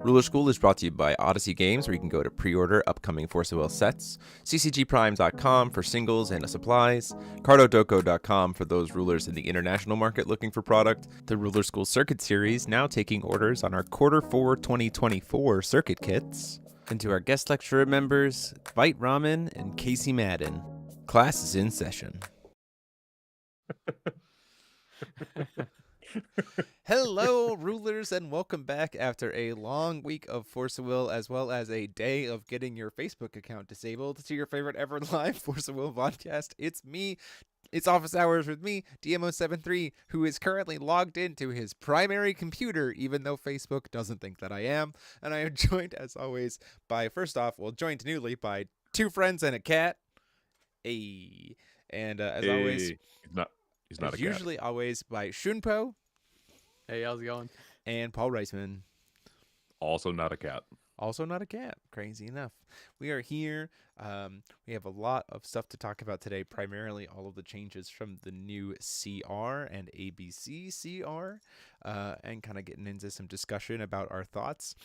Ruler School is brought to you by Odyssey Games, where you can go to pre-order upcoming Force of Will sets, ccgprime.com for singles and supplies, cardodoko.com for those rulers in the international market looking for product, the Ruler School Circuit Series now taking orders on our Q4 2024 circuit kits, and to our guest lecturer members, Bite Ramen and Casey Madden. Class is in session. Hello, rulers, and welcome back after a long week of Force of Will, as well as a day of getting your Facebook account disabled, to your favorite ever live Force of Will podcast. It's me. It's office hours with me, DMO73, who is currently logged into his primary computer, even though Facebook doesn't think that I am. And I am joined, as always, by, joined newly by two friends and a cat. Hey. And as always, he's not a cat. Usually always by Shunpo. Hey, how's it going? And Paul Reisman. Also not a cat. Also not a cat. Crazy enough. We are here. We have a lot of stuff to talk about today, primarily all of the changes from the new CR and ABC CR, and kind of getting into some discussion about our thoughts.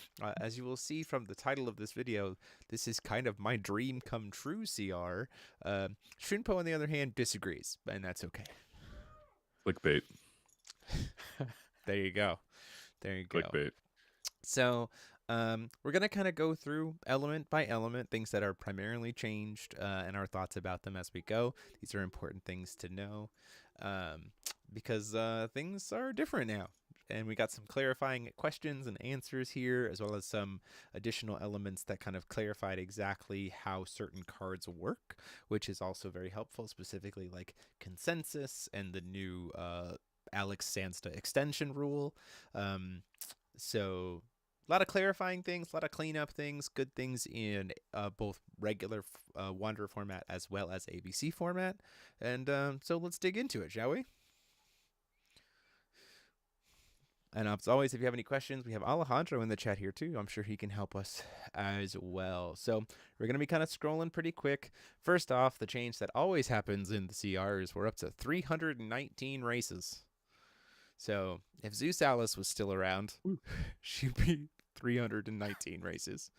As you will see from the title of this video, this is kind of my dream come true CR. Shunpo, on the other hand, disagrees, and that's okay. Clickbait. There you go. Clickbait. So we're going to kind of go through element by element, things that are primarily changed, and our thoughts about them as we go. These are important things to know because things are different now. And we got some clarifying questions and answers here, as well as some additional elements that kind of clarified exactly how certain cards work, which is also very helpful, specifically like consensus and the new Alex Sansta extension rule. So a lot of clarifying things, a lot of cleanup things, good things in both regular Wanderer format as well as ABC format. And so let's dig into it, shall we? And as always, if you have any questions, we have Alejandro in the chat here too. I'm sure he can help us as well. So we're going to be kind of scrolling pretty quick. First off, the change that always happens in the CR is we're up to 319 races. So if Zeus Alice was still around, she'd be 319 races.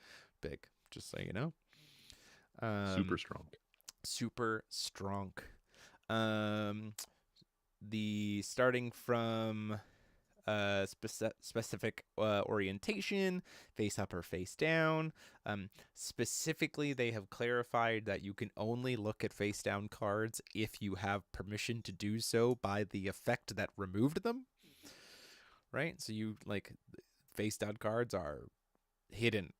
Big, just so you know. Super strong. Super strong. The starting from specific orientation, face up or face down. Specifically, they have clarified that you can only look at face down cards if you have permission to do so by the effect that removed them. Right? So you like face down cards are hidden.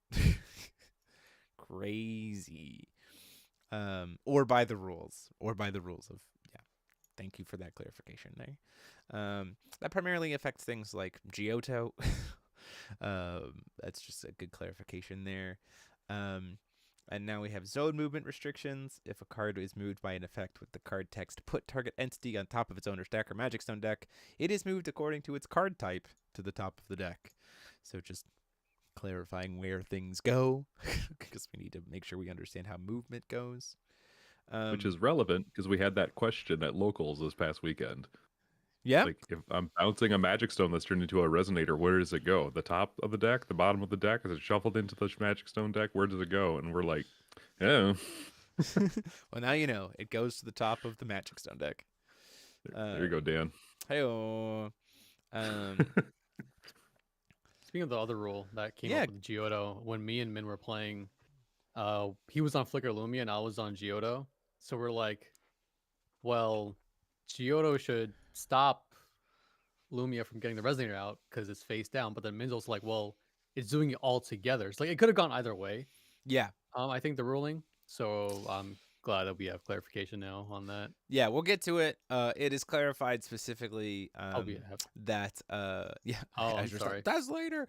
Crazy. Or by the rules of, yeah. Thank you for that clarification there. That primarily affects things like Giotto. That's just a good clarification there. And now we have zone movement restrictions. If a card is moved by an effect with the card text, put target entity on top of its owner's deck or Magic Stone deck, it is moved according to its card type to the top of the deck. So just clarifying where things go, because we need to make sure we understand how movement goes. Which is relevant because we had that question at locals this past weekend. Yeah. Like, if I'm bouncing a Magic Stone that's turned into a Resonator, where does it go? The top of the deck? The bottom of the deck? Is it shuffled into the Magic Stone deck? Where does it go? And we're like, oh. Well, now you know. It goes to the top of the Magic Stone deck. There you go, Dan. Hey-oh. Speaking of the other rule that came up with Giotto, when me and Min were playing, he was on Flicker Lumia and I was on Giotto. So we're like, well, Giotto should stop Lumia from getting the Resonator out because it's face down. But then Min's also like, well, it's doing it all together. It's like it could have gone either way. Yeah. I think the ruling. So I'm glad that we have clarification now on that. Yeah, we'll get to it. It is clarified specifically that I'm sorry. That's later.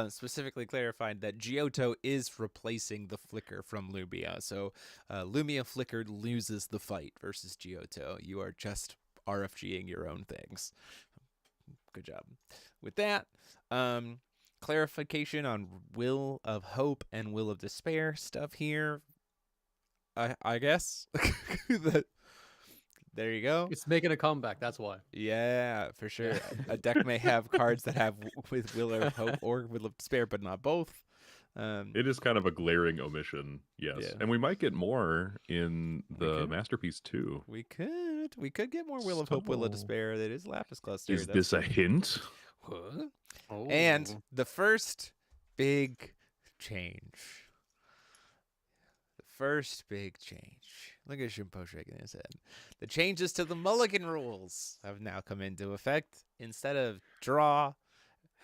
Specifically clarified that Giotto is replacing the Flicker from Lumia. So Lumia Flicker loses the fight versus Giotto. You are just RFGing your own things. Good job with that. Clarification on Will of Hope and Will of Despair stuff here. I guess There you go. It's making a comeback. That's why. Yeah, for sure. Yeah. A deck may have cards that have with Will of Hope or Will of Despair, but not both. It is kind of a glaring omission, yes. Yeah. And we might get more in the Masterpiece too. We could get more Will of Hope, Will of Despair. It is Lapis Cluster. Is this a hint? Huh? Oh. And the first big change. The first big change. Look at Shimpo shaking his head. The changes to the Mulligan rules have now come into effect. Instead of draw,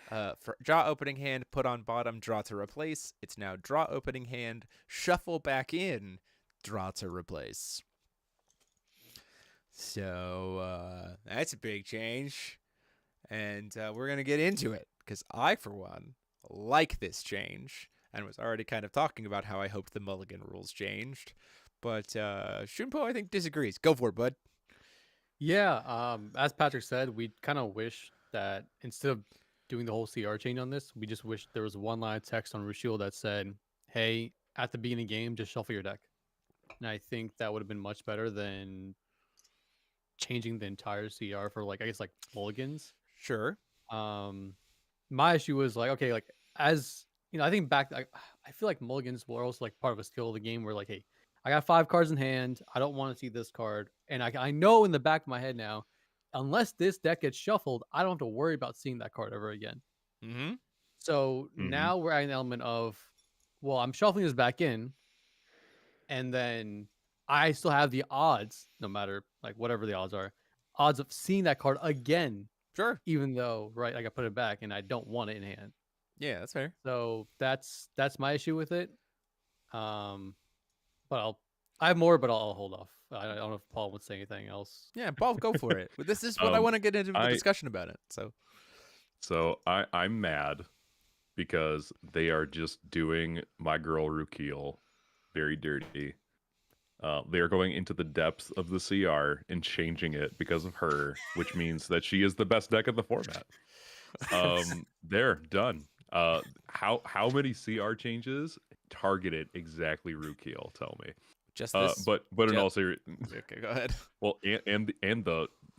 for draw opening hand, put on bottom, draw to replace, it's now draw opening hand, shuffle back in, draw to replace. So that's a big change. And we're going to get into it because I, for one, like this change and was already kind of talking about how I hoped the Mulligan rules changed. But Shunpo, I think, disagrees. Go for it, bud. Yeah, as Patrick said, we kind of wish that instead of doing the whole CR change on this, we just wish there was one line of text on Rushiel that said, hey, at the beginning of the game, just shuffle your deck. And I think that would have been much better than changing the entire CR for, like, I guess, like, mulligans. Sure. My issue was, like, okay, like, as, you know, I think back, I feel like mulligans were also, like, part of a skill of the game where, like, hey, I got 5 cards in hand. I don't want to see this card. And I know in the back of my head now, unless this deck gets shuffled, I don't have to worry about seeing that card ever again. Mm-hmm. So now we're at an element of, well, I'm shuffling this back in, and then I still have the odds, no matter, like, whatever the odds are, odds of seeing that card again. Sure. Even though, right, like, I put it back and I don't want it in hand. Yeah, that's fair. So that's my issue with it. But I have more, but I'll hold off. I don't know if Paul would say anything else. Yeah, Paul, go for it. This is what I want to get into the discussion about it. So I'm mad because they are just doing my girl Rukiel very dirty. They are going into the depths of the CR and changing it because of her, which means that she is the best deck of the format. They're done. How many CR changes targeted exactly Rukiel? Tell me. Just this. But in all seriousness, okay, go ahead. Well, and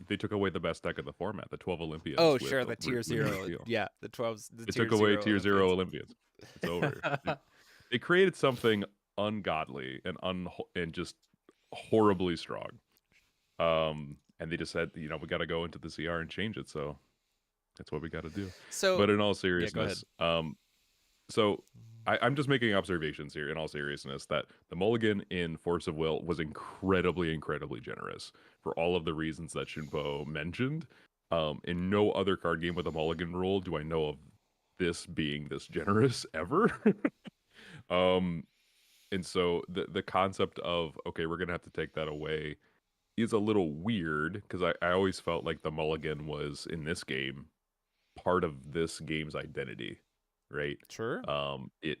they took away the best deck of the format, the 12 Olympians. Oh, sure, the tier 0. Yeah, the 12s. They took away tier 0 Olympians. It's over. They created something ungodly and just horribly strong. And they just said, you know, we got to go into the CR and change it. So that's what we got to do. So, but in all seriousness, so I'm just making observations here in all seriousness that the mulligan in Force of Will was incredibly, incredibly generous for all of the reasons that Shunpo mentioned. In no other card game with a mulligan rule do I know of this being this generous ever. And so the concept of, okay, we're going to have to take that away is a little weird because I always felt like the mulligan was, in this game, part of this game's identity, right? Sure. It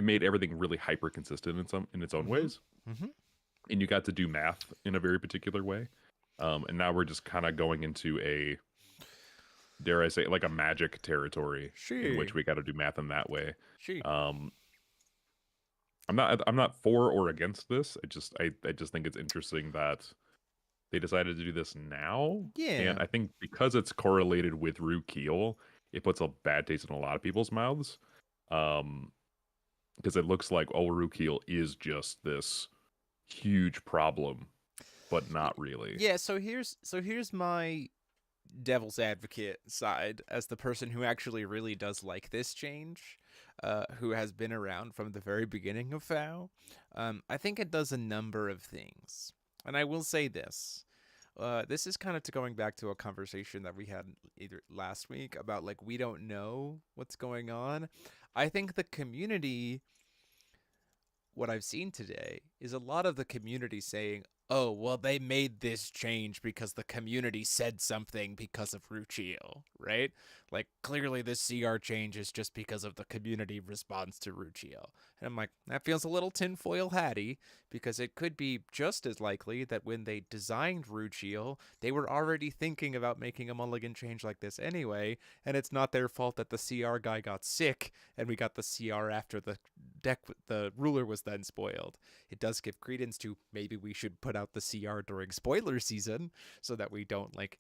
made everything really hyper consistent in its own ways. Mm-hmm. And you got to do math in a very particular way. And now we're just kind of going into a, dare I say, like a magic territory in which we got to do math in that way. I'm not for or against this. I just think it's interesting that they decided to do this now. Yeah. And I think because it's correlated with Rukiel, it puts a bad taste in a lot of people's mouths. Because it looks like Rukiel is just this huge problem, but not really. Yeah, so here's my devil's advocate side as the person who actually really does like this change, who has been around from the very beginning of FOW. I think it does a number of things. And I will say this. This is kind of going back to a conversation that we had either last week about, like, we don't know what's going on. I think the community, what I've seen today, is a lot of the community saying, oh, well, they made this change because the community said something because of Ruchiel, right? Like, clearly this CR change is just because of the community response to Ruchiel. And I'm like, that feels a little tinfoil hatty, because it could be just as likely that when they designed Ruchiel, they were already thinking about making a mulligan change like this anyway, and it's not their fault that the CR guy got sick, and we got the CR after the ruler was then spoiled. It does give credence to maybe we should put put out the CR during spoiler season so that we don't like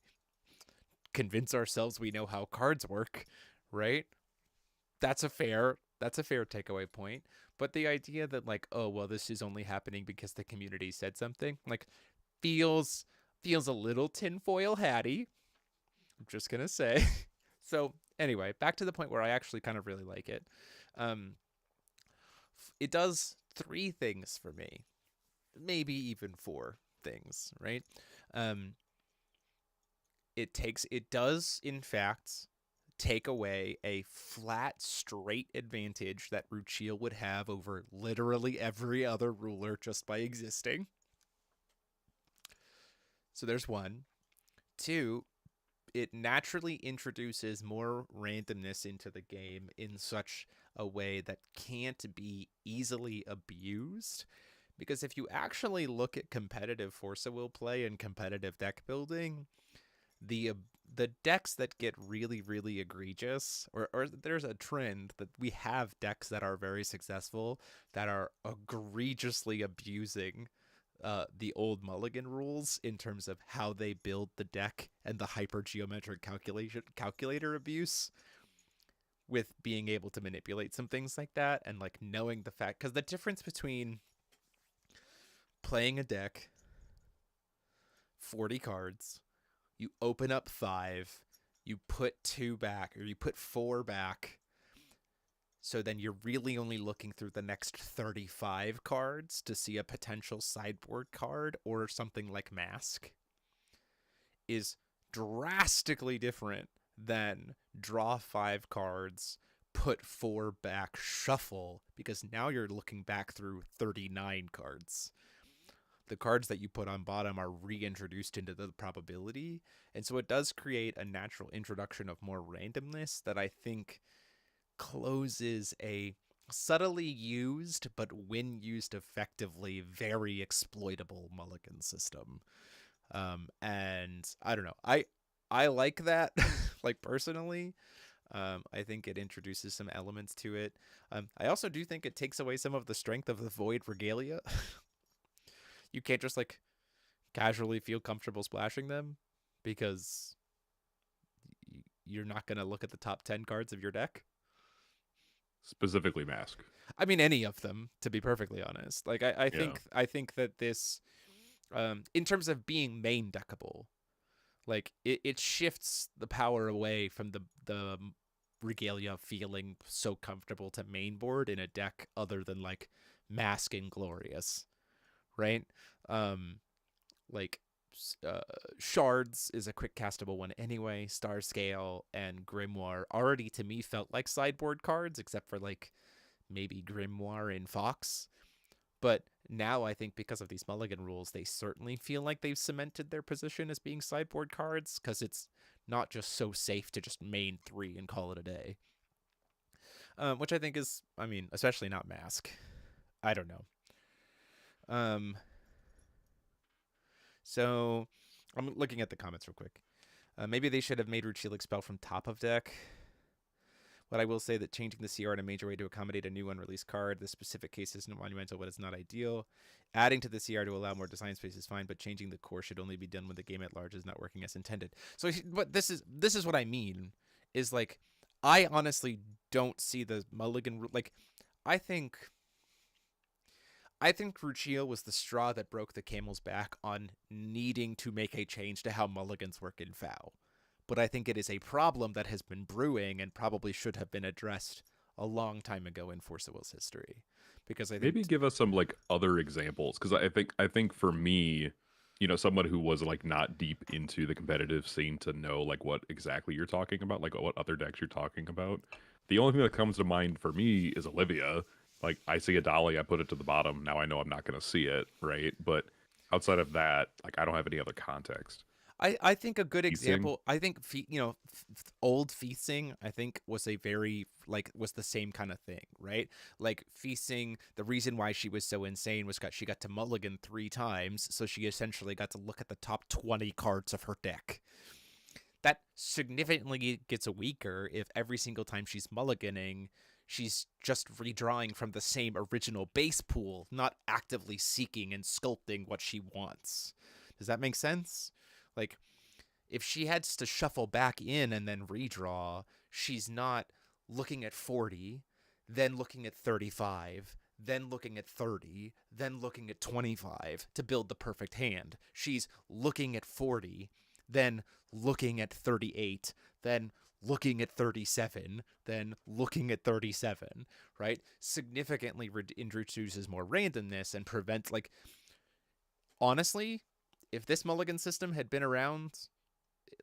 convince ourselves we know how cards work, right? That's a fair takeaway point. But the idea that like, oh well, this is only happening because the community said something, like feels a little tinfoil hatty. I'm just gonna say. So anyway, back to the point where I actually kind of really like it. It does 3 things for me, maybe even 4 things, right? It does in fact take away a flat, straight advantage that Ruchil would have over literally every other ruler just by existing. So there's 1. 2, it naturally introduces more randomness into the game in such a way that can't be easily abused. Because if you actually look at competitive Force of Will play and competitive deck building, the decks that get really, really egregious, or there's a trend that we have decks that are very successful that are egregiously abusing the old Mulligan rules in terms of how they build the deck and the hypergeometric calculator abuse with being able to manipulate some things like that, and like knowing the fact, because the difference between playing a deck 40 cards, you open up 5, you put 2 back, or you put 4 back, so then you're really only looking through the next 35 cards to see a potential sideboard card or something like Mask, is drastically different than draw 5 cards, put 4 back, shuffle, because now you're looking back through 39 cards. The cards that you put on bottom are reintroduced into the probability, and so it does create a natural introduction of more randomness that I think closes a subtly used, but when used effectively, very exploitable Mulligan system. And I don't know, I like that, like personally. I think it introduces some elements to it. I also do think it takes away some of the strength of the Void Regalia. You can't just like casually feel comfortable splashing them because you're not going to look at the top 10 cards of your deck. Specifically Mask. I mean, any of them, to be perfectly honest. Like, I think that this, in terms of being main deckable, like it shifts the power away from the Regalia feeling so comfortable to main board in a deck other than like Mask and Glorious, right? Like Shards is a quick castable one anyway. Star Scale and Grimoire already to me felt like sideboard cards, except for like maybe Grimoire and Fox. But now I think because of these Mulligan rules, they certainly feel like they've cemented their position as being sideboard cards, because it's not just so safe to just main 3 and call it a day. Which I think is, I mean, especially not Mask. I don't know. So I'm looking at the comments real quick. Maybe they should have made Ruchil expel from top of deck. But I will say that changing the CR in a major way to accommodate a new unreleased card, this specific case isn't monumental, but it's not ideal. Adding to the CR to allow more design space is fine, but changing the core should only be done when the game at large is not working as intended. So, but this is what I mean, is like, I honestly don't see the Mulligan, like, I think Ruchil was the straw that broke the camel's back on needing to make a change to how Mulligans work in FOW. But I think it is a problem that has been brewing and probably should have been addressed a long time ago in Force of Will's history. Because I think maybe give us some like other examples, because I think for me, you know, someone who was like not deep into the competitive scene to know like what exactly you're talking about, like what other decks you're talking about. The only thing that comes to mind for me is Olivia. Like, I see a dolly, I put it to the bottom. Now I know I'm not going to see it, right? But outside of that, like, I don't have any other context. I think a good example, I think, old Feasting, I think was a very, like, was the same kind of thing, right? Like, Feasting, the reason why she was so insane was she got to Mulligan 3 times, so she essentially got to look at the top 20 cards of her deck. That significantly gets weaker if every single time she's mulliganing, She's just redrawing from the same original base pool, not actively seeking and sculpting what she wants. Does that make sense? Like, if she had to shuffle back in and then redraw, she's not looking at 40, then looking at 35, then looking at 30, then looking at 25 to build the perfect hand. She's looking at 40, then looking at 38, then looking at 37, then looking at 37, right? Significantly introduces more randomness and prevents, like, honestly, if this mulligan system had been around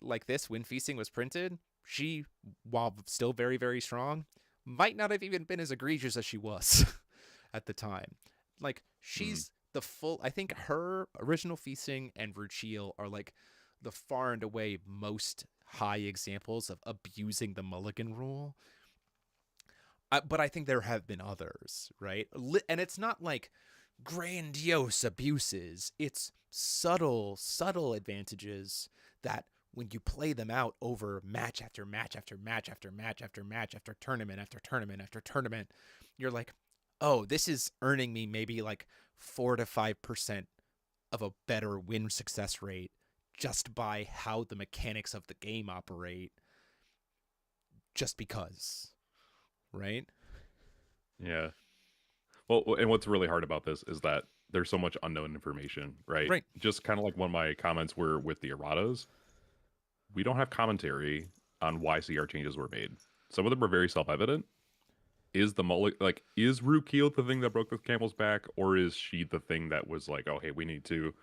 like this when Feasting was printed, she, while still very, very strong, might not have even been as egregious as she was at the time. Like, she's the full, I think her original Feasting and Ruchiel are like the far and away most high examples of abusing the mulligan rule. But I think there have been others, right? And it's not like grandiose abuses. It's subtle advantages that when you play them out over match after match after match after match after match after tournament after tournament after tournament, you're like, oh, this is earning me maybe like 4 to 5% of a better win success rate just by how the mechanics of the game operate, just because, right? Yeah. Well, and what's really hard about this is that there's so much unknown information, right? Right. Just kind of like one of my comments were with the erratas. We don't have commentary on why CR changes were made. Some of them are very self-evident. Is the is Rukiel the thing that broke the camel's back, or is she the thing that was like, oh, hey, we need to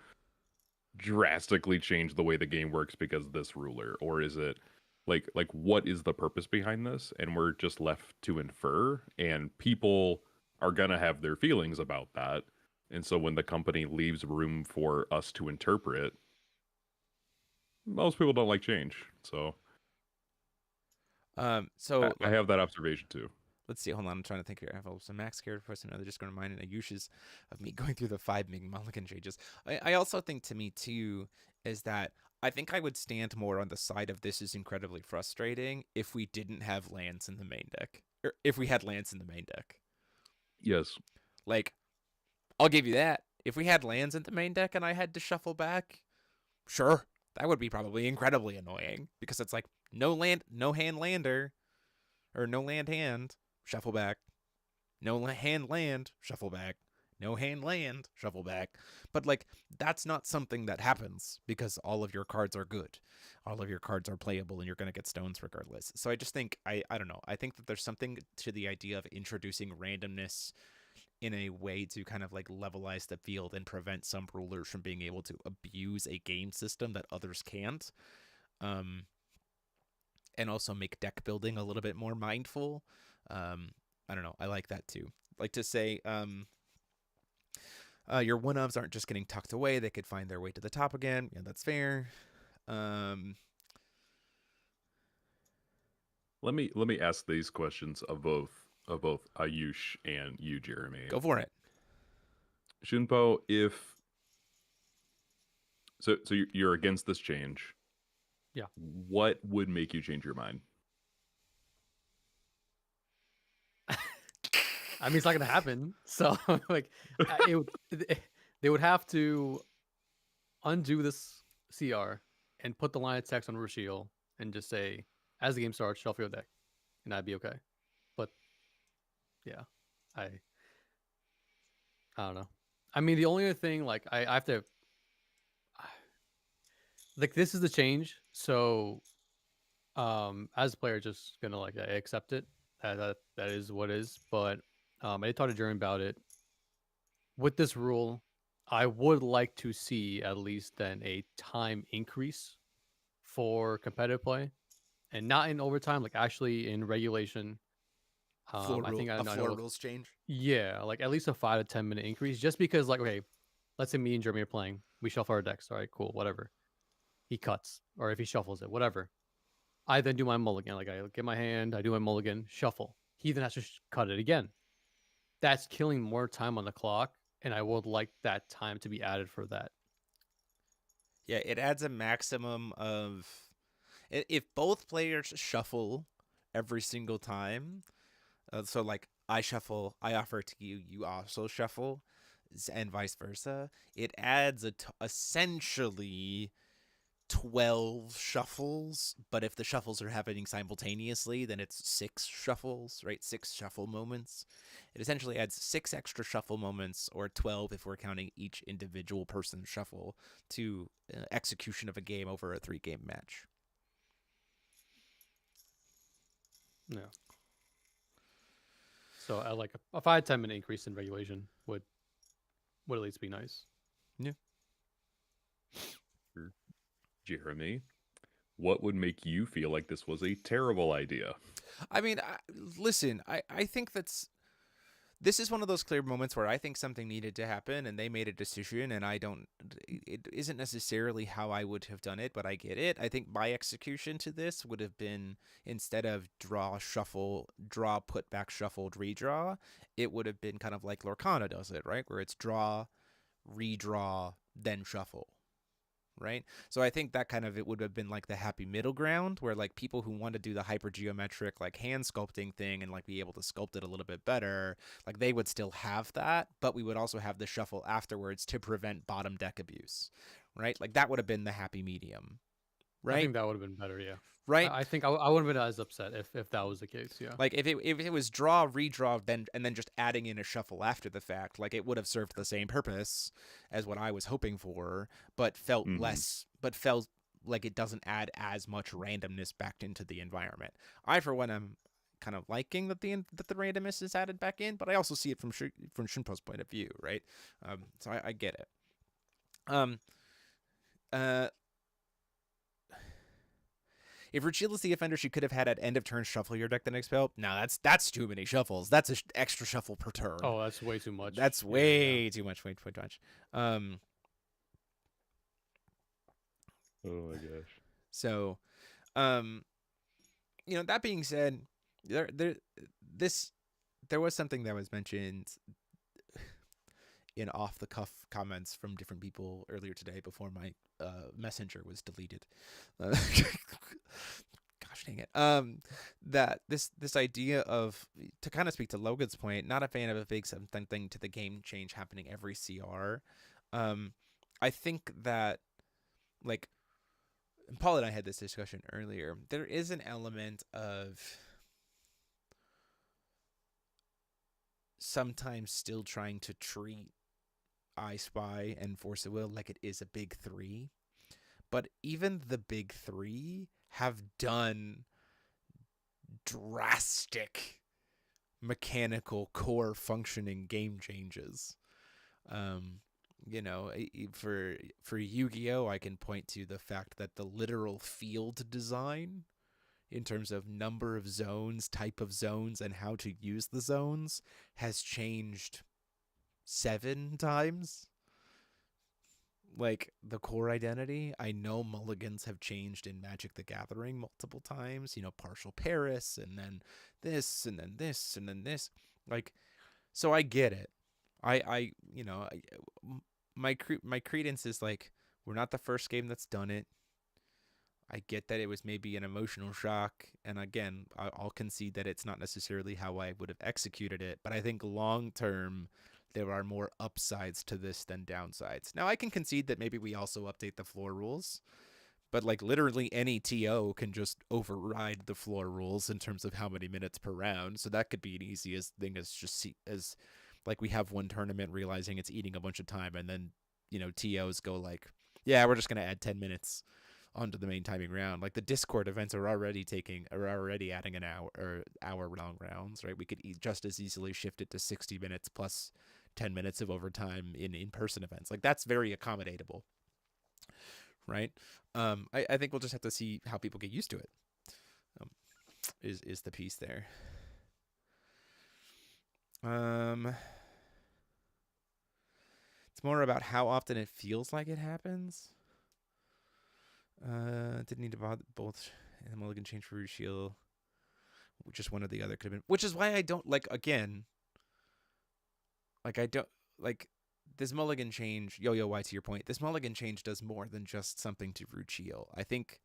drastically change the way the game works because of this ruler? Or is it like what is the purpose behind this? And we're just left to infer, and people are gonna have their feelings about that. And so when the company leaves room for us to interpret, most people don't like change. So I have that observation too. Let's see. Hold on. I'm trying to think here. I have some max character first, another just going to remind Ayush's of me going through the 5 mulligan changes. I also think, to me too, is that I think I would stand more on the side of this is incredibly frustrating if we didn't have lands in the main deck, or if we had lands in the main deck. Yes. Like, I'll give you that. If we had lands in the main deck and I had to shuffle back, sure, that would be probably incredibly annoying, because it's like no land, no hand lander, or no land hand, shuffle back. No hand land, shuffle back. No hand land, shuffle back. But like, that's not something that happens because all of your cards are good. All of your cards are playable and you're going to get stones regardless. So I just think, I don't know. I think that there's something to the idea of introducing randomness in a way to kind of like levelize the field and prevent some rulers from being able to abuse a game system that others can't. And also make deck building a little bit more mindful. I don't know. I like that too. Like to say, your one-ofs aren't just getting tucked away. They could find their way to the top again. Yeah, that's fair. Let me ask these questions of both Ayush and you, Jeremy. Go for it. Shunpo, if so you're against this change. Yeah. What would make you change your mind? I mean, it's not gonna happen. So like, they would have to undo this CR and put the line of text on Rushiel and just say, as the game starts, shuffle your deck, and I'd be okay. But yeah, I don't know. I mean, the only other thing, like, I have to, like, this is the change. So, as a player, just gonna like accept it. That is what is. But I talked to Jeremy about it. With this rule, I would like to see at least then a time increase for competitive play, and not in overtime, like actually in regulation. I think I know rules change. Yeah, like at least a 5 to 10 minute increase, just because, like, okay, let's say me and Jeremy are playing, we shuffle our decks. All right, cool, whatever. He cuts, or if he shuffles it, whatever. I then do my mulligan. Like, I get my hand, I do my mulligan, shuffle. He then has to cut it again. That's killing more time on the clock, and I would like that time to be added for that. Yeah, it adds a maximum of, if both players shuffle every single time, So like I shuffle, I offer to you, you also shuffle, and vice versa. It adds essentially 12 shuffles, but if the shuffles are happening simultaneously, then it's 6 shuffles, right? 6 shuffle moments. It essentially adds 6 extra shuffle moments, or 12 if we're counting each individual person's shuffle, to execution of a game over a 3-game match. Yeah. So like a 5-10 minute increase in regulation would at least be nice. Yeah. Jeremy, what would make you feel like this was a terrible idea? I mean, listen, I think this is one of those clear moments where I think something needed to happen and they made a decision, and it isn't necessarily how I would have done it, but I get it. I think my execution to this would have been, instead of draw, shuffle, draw, put back, shuffled, redraw, it would have been kind of like Lorcana does it, right? Where it's draw, redraw, then shuffle. Right? So I think that kind of, it would have been like the happy middle ground, where like people who want to do the hypergeometric like hand sculpting thing and like be able to sculpt it a little bit better, like they would still have that, but we would also have the shuffle afterwards to prevent bottom deck abuse, right? Like that would have been the happy medium, right? I think that would have been better, yeah. Right? I think I wouldn't have been as upset if that was the case, yeah. Like if it was draw, redraw, then just adding in a shuffle after the fact, like it would have served the same purpose as what I was hoping for, but felt like it doesn't add as much randomness back into the environment. I, for one, am kind of liking that the randomness is added back in, but I also see it from Shunpo's point of view, right? So I get it. If Rachel is the offender, she could have had at end of turn shuffle your deck the next spell. No, that's too many shuffles. That's an extra shuffle per turn. Oh, that's way too much. That's way too much. Way too much. Oh my gosh. So, that being said, there was something that was mentioned in off the cuff comments from different people earlier today before my messenger was deleted. Gosh dang it. That this idea of, to kind of speak to Logan's point, not a fan of a big something to the game change happening every CR. I think that, like, Paul and I had this discussion earlier, there is an element of sometimes still trying to treat I Spy and Force of Will like it is a big 3. But even the big 3 have done drastic mechanical core functioning game changes. For Yu-Gi-Oh, I can point to the fact that the literal field design, in terms of number of zones, type of zones, and how to use the zones, has changed 7 times. Like, the core identity, I know mulligans have changed in Magic the Gathering multiple times, partial Paris, and then this, and then this, and then this. Like, so I get it. My credence is like, we're not the first game that's done it. I get that it was maybe an emotional shock, and again, I'll concede that it's not necessarily how I would have executed it, but I think long term, there are more upsides to this than downsides. Now, I can concede that maybe we also update the floor rules, but like literally any TO can just override the floor rules in terms of how many minutes per round. So that could be an easiest thing as like we have one tournament realizing it's eating a bunch of time, and then TOs go like, yeah, we're just gonna add 10 minutes onto the main timing round. Like the Discord events are already adding an hour long rounds, right? We could just as easily shift it to 60 minutes plus 10 minutes of overtime in in-person events. Like that's very accommodatable, right? I think we'll just have to see how people get used to it. Is the piece there. It's more about how often it feels like it happens. Didn't need to bother both mulligan change for Rushiel. Just one or the other could have been. Which is why I don't like, again, like I don't like this mulligan change. Yo-Yo, why to your point, this mulligan change does more than just something to Ruchiel. I think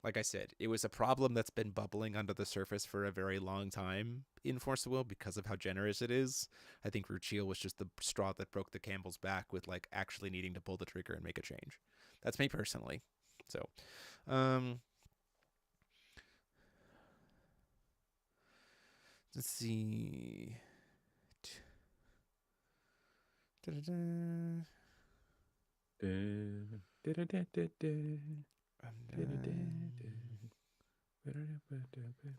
like I said, it was a problem that's been bubbling under the surface for a very long time in Force of Will because of how generous it is. I think Ruchil was just the straw that broke the camel's back with like actually needing to pull the trigger and make a change. That's me personally. So, let's see.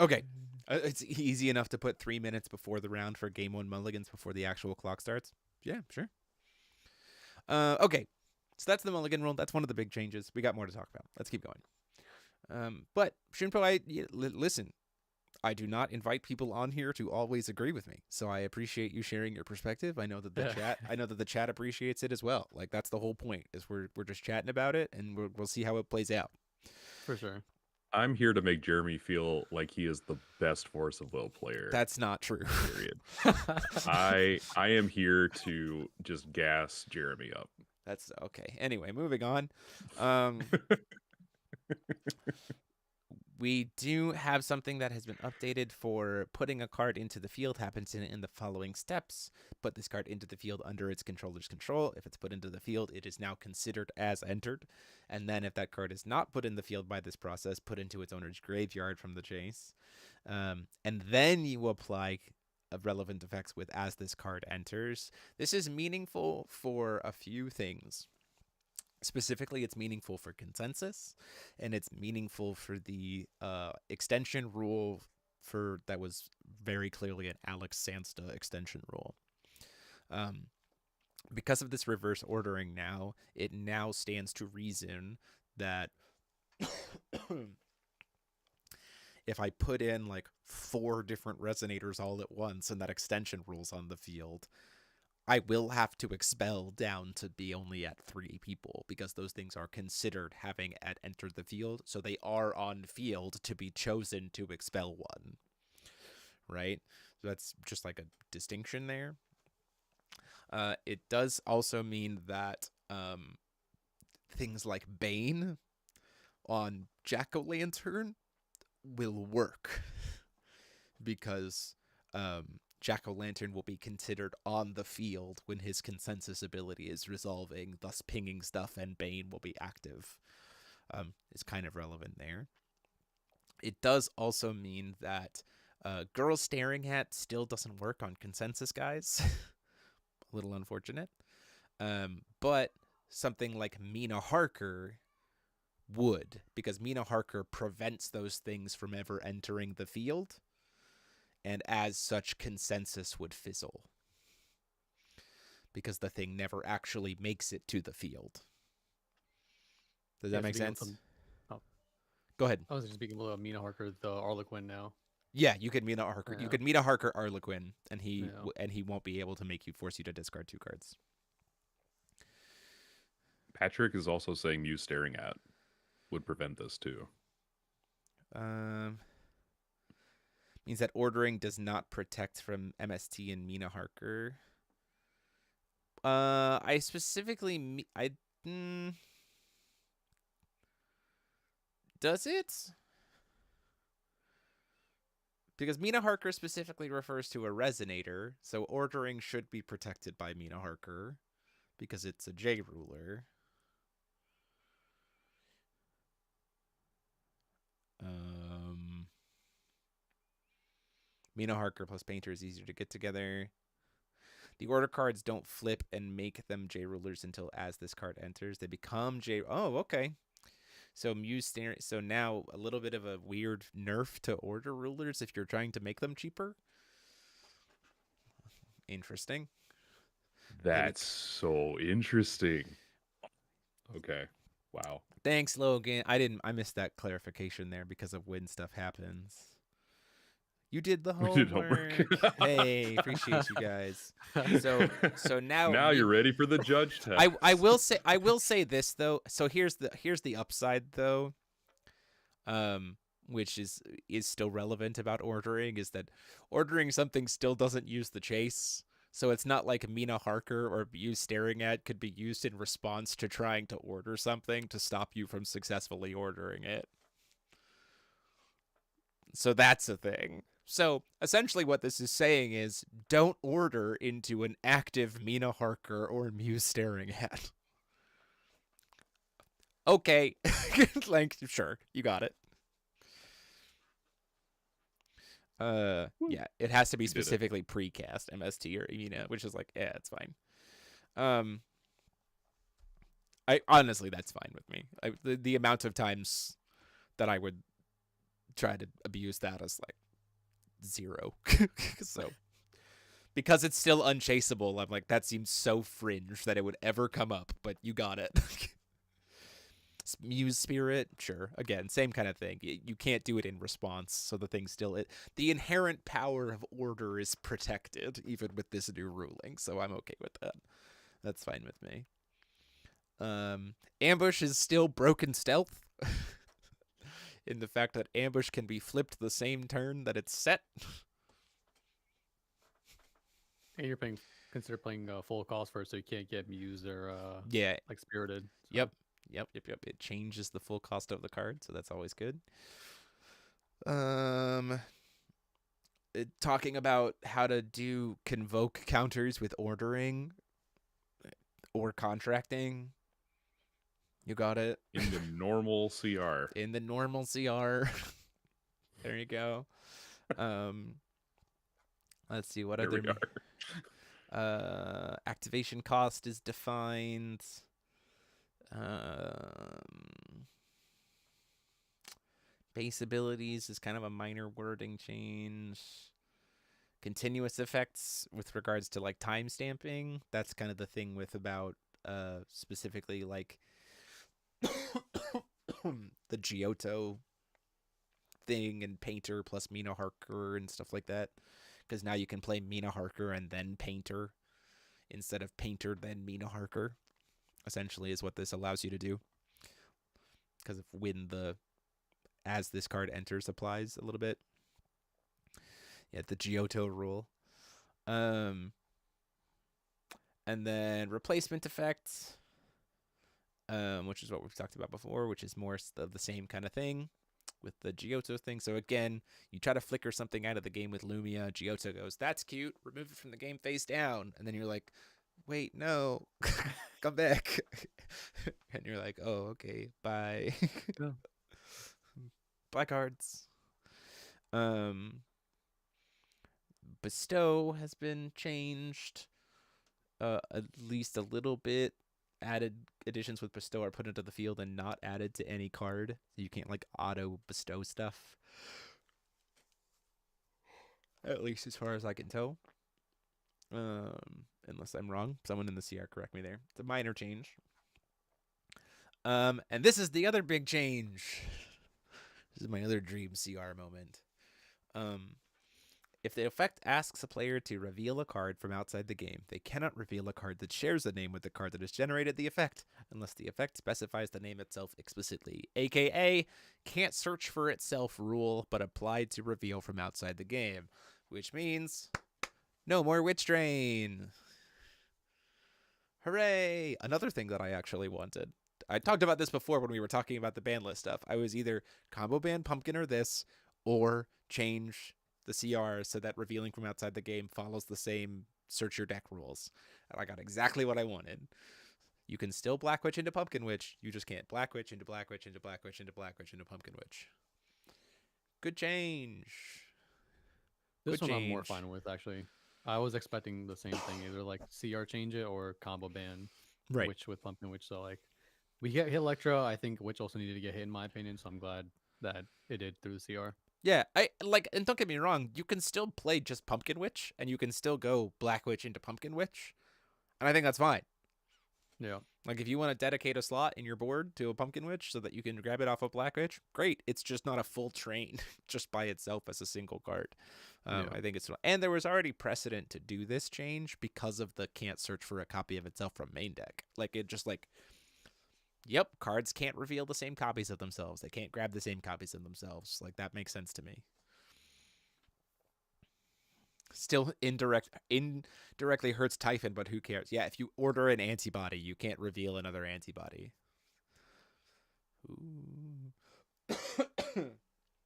Okay, it's easy enough to put 3 minutes before the round for game 1 mulligans before the actual clock starts. Yeah, sure. Okay, so that's the mulligan rule. That's one of the big changes. We got more to talk about. Let's keep going. But Shinpo, listen. I do not invite people on here to always agree with me, so I appreciate you sharing your perspective. I know that the chat appreciates it as well. Like that's the whole point. Is we're just chatting about it, and we'll see how it plays out. For sure. I'm here to make Jeremy feel like he is the best Force of Will player. That's not true. Period. I am here to just gas Jeremy up. That's okay. Anyway, moving on. We do have something that has been updated for putting a card into the field happens in the following steps. Put this card into the field under its controller's control. If it's put into the field, it is now considered as entered. And then if that card is not put in the field by this process, put into its owner's graveyard from the chase. And then you apply relevant effects with as this card enters. This is meaningful for a few things. Specifically, it's meaningful for consensus, and it's meaningful for the extension rule that was very clearly an Alex Sansta extension rule. Because of this reverse ordering now, it now stands to reason that if I put in like 4 different resonators all at once and that extension rule's on the field, I will have to expel down to be only at 3 people because those things are considered having entered the field. So they are on field to be chosen to expel one. Right? So that's just like a distinction there. It does also mean that things like Bane on Jack-O-Lantern will work because Jack-O-Lantern will be considered on the field when his consensus ability is resolving, thus pinging stuff, and Bane will be active. It's kind of relevant there. It does also mean that Girl Staring At still doesn't work on consensus guys. A little unfortunate. But something like Mina Harker would, because Mina Harker prevents those things from ever entering the field. And as such, consensus would fizzle because the thing never actually makes it to the field. Does that make sense? Go ahead. I was just speaking about Mina Harker, the Harlequin now. Yeah, you could Mina Harker. Yeah. You could Mina Harker Harlequin, and he won't be able to force you to discard 2 cards. Patrick is also saying Muse Staring At would prevent this too. Means that ordering does not protect from MST and Mina Harker. I specifically does it? Because Mina Harker specifically refers to a resonator, so ordering should be protected by Mina Harker because it's a J ruler. Mina Harker plus Painter is easier to get together. The order cards don't flip and make them J rulers until as this card enters. They become J. Oh, okay. So so now a little bit of a weird nerf to order rulers if you're trying to make them cheaper. Interesting. That's so interesting. Okay. Wow. Thanks, Logan. I missed that clarification there because of when stuff happens. You did the homework. Hey, appreciate you guys. So now you're ready for the judge test. I will say this though. So here's the upside though. Which is still relevant about ordering is that ordering something still doesn't use the chase. So it's not like Mina Harker or you Staring At could be used in response to trying to order something to stop you from successfully ordering it. So that's a thing. So essentially what this is saying is don't order into an active Mina Harker or Muse staring at. Okay. Like, sure, you got it. Yeah, it has to be specifically precast MST or which is like, yeah, it's fine. I honestly, that's fine with me. The amount of times that I would try to abuse that is like 0. So because it's still unchaseable, I'm like, that seems so fringe that it would ever come up, but you got it. Muse spirit, sure. Again, same kind of thing. You can't do it in response, so the thing still the inherent power of order is protected even with this new ruling, so I'm okay with that. That's fine with me. Ambush is still broken stealth in the fact that ambush can be flipped the same turn that it's set. And you're consider playing full cost first, so you can't get Muse or like Spirited. So. Yep. It changes the full cost of the card, so that's always good. Talking about how to do convoke counters with ordering or contracting. You got it. In the normal CR. In the normal CR. There you go. Let's see what other activation cost is defined. Base abilities is kind of a minor wording change. Continuous effects with regards to like time stamping. That's kind of the thing with about specifically like the Giotto thing and Painter plus Mina Harker and stuff like that. Because now you can play Mina Harker and then Painter instead of Painter then Mina Harker. Essentially is what this allows you to do. Because of when the as this card enters applies a little bit. Yeah, the Giotto rule. And then replacement effects. Which is what we've talked about before, which is more of the same kind of thing with the Giotto thing. So again, you try to flicker something out of the game with Lumia. Giotto goes, that's cute. Remove it from the game face down. And then you're like, wait, no. Come back. And you're like, oh, okay, bye. Yeah. Bye cards. Bestow has been changed at least a little bit. Added additions with bestow are put into the field and not added to any card. So you can't like auto bestow stuff. At least as far as I can tell. Unless I'm wrong. Someone in the CR correct me there. It's a minor change. And this is the other big change. This is my other dream CR moment. If the effect asks a player to reveal a card from outside the game, they cannot reveal a card that shares a name with the card that has generated the effect, unless the effect specifies the name itself explicitly, aka can't search for itself rule, but applied to reveal from outside the game, which means no more Witch Drain. Hooray! Another thing that I actually wanted. I talked about this before when we were talking about the ban list stuff. I was either combo ban Pumpkin or this, or change the CR so that revealing from outside the game follows the same search your deck rules. And I got exactly what I wanted. You can still Black Witch into Pumpkin Witch. You just can't Black Witch into Black Witch into Black Witch into Black Witch into Pumpkin Witch. Good change. This one I'm more fine with, actually. I was expecting the same thing, either like CR change it or combo ban Witch with Pumpkin Witch. So like we get hit Electra. I think Witch also needed to get hit in my opinion. So I'm glad that it did through the CR. Yeah, I like, and don't get me wrong, you can still play just Pumpkin Witch, and you can still go Black Witch into Pumpkin Witch, and I think that's fine. Yeah. Like, if you want to dedicate a slot in your board to a Pumpkin Witch so that you can grab it off of Black Witch, great. It's just not a full train just by itself as a single card. I think it's... And there was already precedent to do this change because of the can't search for a copy of itself from main deck. Like, it just like... Yep, cards can't reveal the same copies of themselves. They can't grab the same copies of themselves. Like, that makes sense to me. Still indirectly hurts Typhon, but who cares? Yeah, if you order an antibody, you can't reveal another antibody. Ooh.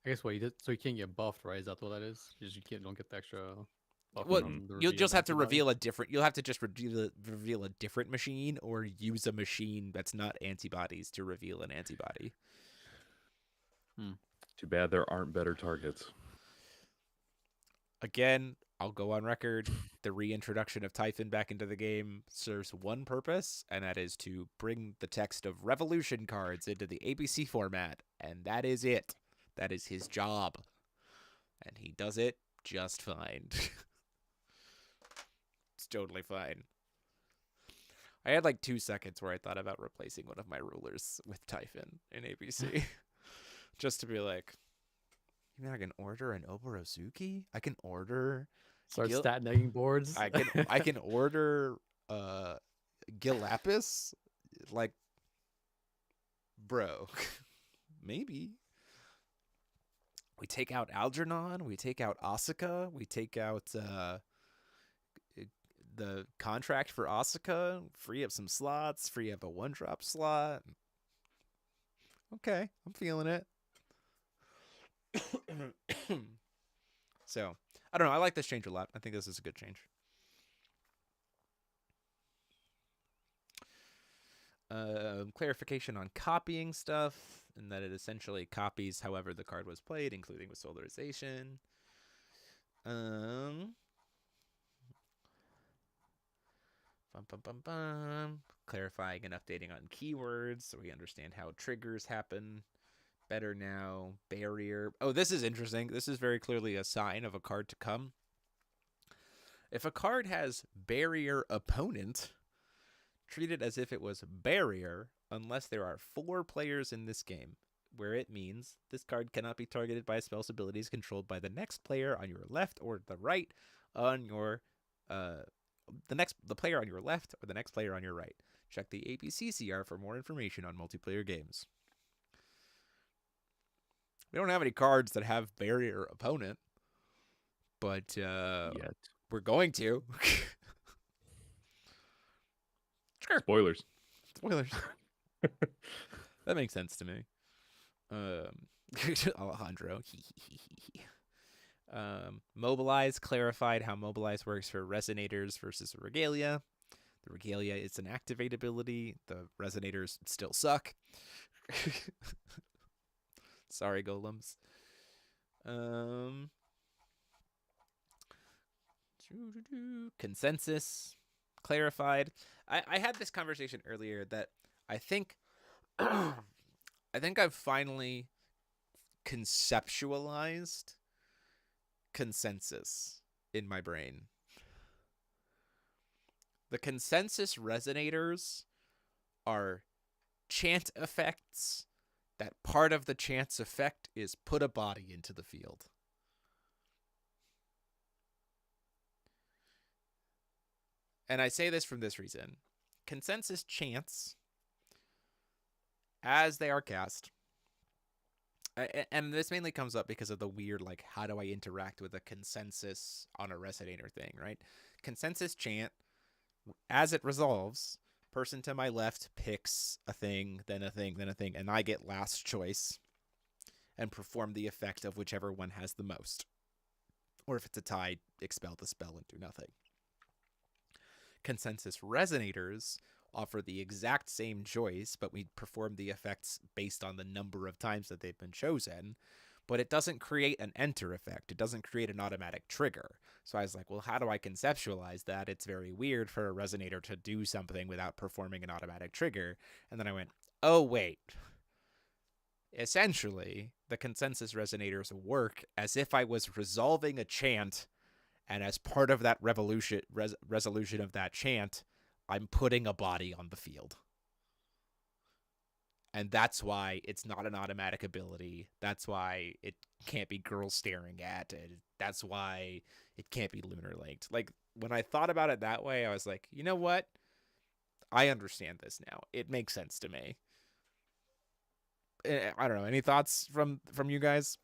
I guess what he did, so he can't get buffed, right? Is that what that is? Don't get the extra buff Well, from the you'll reveal just of have to antibody? reveal a different. You'll have to just reveal a different machine, or use a machine that's not antibodies to reveal an antibody. Too bad there aren't better targets. Again, I'll go on record. The reintroduction of Typhon back into the game serves one purpose, and that is to bring the text of Revolution cards into the ABC format, and that is it. That is his job, and he does it just fine. It's totally fine. I had like 2 seconds where I thought about replacing one of my rulers with Typhon in ABC. Just to be like, you mean I can order an Oborozuki? I can order Start stat negging boards. I can order Gilapis? Like, bro. Maybe. We take out Algernon, we take out Asuka, we take out the contract for Asuka, free up some slots, free up a 1-drop slot. Okay, I'm feeling it. So, I don't know. I like this change a lot. I think this is a good change. Clarification on copying stuff, and that it essentially copies however the card was played, including with solarization. Clarifying and updating on keywords so we understand how triggers happen better now. Barrier. Oh, this is interesting. This is very clearly a sign of a card to come. If a card has barrier opponent, treat it as if it was barrier unless there are 4 players in this game, where it means this card cannot be targeted by a spell's abilities controlled by the next player on your left or the right on your the player on your left or the next player on your right. Check the APCCR for more information on multiplayer games. We don't have any cards that have barrier opponent, but Yet. we're going to. Sure. Spoilers. That makes sense to me. Alejandro. Mobilize clarified how Mobilize works for Resonators versus Regalia. The Regalia is an activate ability. The Resonators still suck. Sorry, golems. Consensus clarified. I had this conversation earlier that I think I've finally conceptualized consensus in my brain. The consensus resonators are chant effects that part of the chant's effect is put a body into the field. And I say this from this reason. Consensus chants, as they are cast, and this mainly comes up because of the weird, like, how do I interact with a consensus on a resonator thing, right? Consensus chant, as it resolves, person to my left picks a thing, then a thing, then a thing, and I get last choice and perform the effect of whichever one has the most. Or if it's a tie, expel the spell and do nothing. Consensus resonators offer the exact same choice, but we perform the effects based on the number of times that they've been chosen, but it doesn't create an enter effect. It doesn't create an automatic trigger. So I was like, well, how do I conceptualize that? It's very weird for a resonator to do something without performing an automatic trigger. And then I went, oh, wait. Essentially, the consensus resonators work as if I was resolving a chant, and as part of that resolution of that chant, I'm putting a body on the field. And that's why it's not an automatic ability. That's why it can't be girl staring at. That's why it can't be lunar linked. Like, when I thought about it that way, I was like, you know what? I understand this now. It makes sense to me. I don't know. Any thoughts from you guys?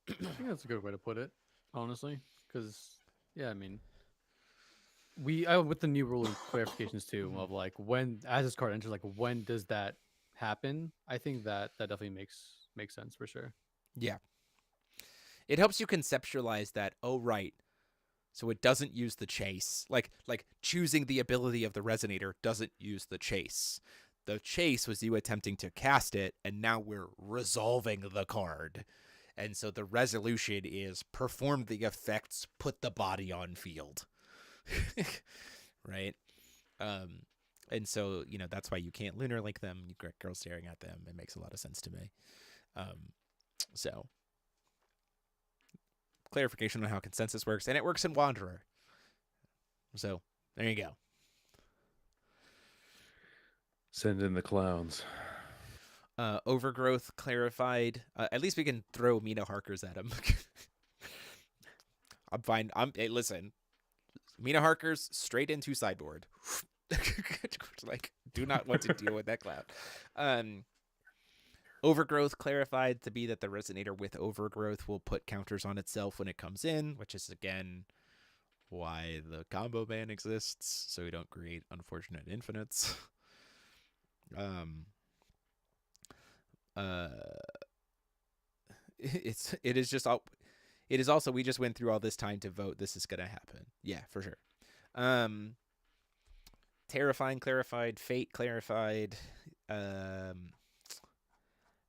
I think that's a good way to put it, honestly. Because, yeah, I mean, with the new rule clarifications too, of like when, as this card enters, like when does that happen? I think that definitely makes sense for sure. Yeah, It helps you conceptualize that, oh, right. So it doesn't use the chase. Like choosing the ability of the Resonator doesn't use the chase. The chase was you attempting to cast it, and now we're resolving the card. And so the resolution is perform the effects, put the body on field. Right? And so, you know, that's why you can't Lunar Link them. You get girls staring at them. It makes a lot of sense to me. So, clarification on how consensus works. And it works in Wanderer. So, there you go. Send in the clowns. Overgrowth clarified. At least we can throw Mina Harkers at him. I'm fine. Hey, listen. Mina Harkers straight into sideboard. Like, do not want to deal with that cloud. Overgrowth clarified to be that the Resonator with Overgrowth will put counters on itself when it comes in, which is, again, why the combo ban exists, so we don't create unfortunate infinites. It is also, we just went through all this time to vote. This is gonna happen. Yeah, for sure. Terrifying clarified, Fate clarified, and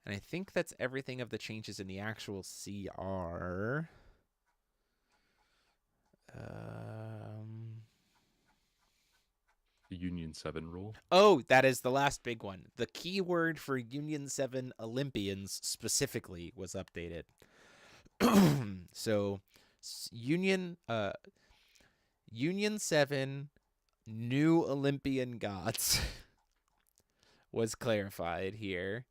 I think that's everything of the changes in the actual CR. The Union 7 rule. Oh, that is the last big one. The keyword for Union 7 Olympians specifically was updated. So Union 7 new Olympian gods was clarified here.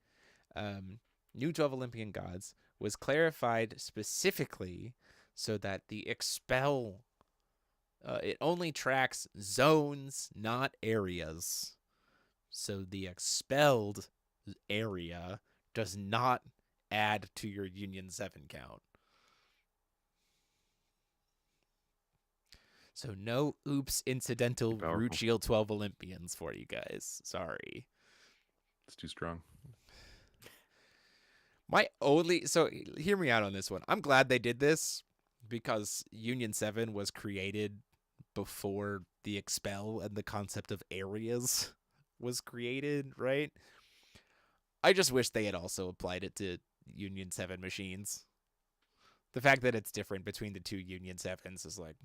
New 12 Olympian gods was clarified specifically so that the expel it only tracks zones, not areas. So the expelled area does not add to your Union 7 count. So no oops incidental Root Shield 12 Olympians for you guys. Sorry. It's too strong. So hear me out on this one. I'm glad they did this because Union 7 was created before the expel and the concept of areas was created, right? I just wish they had also applied it to Union 7 machines. The fact that it's different between the two Union 7s is like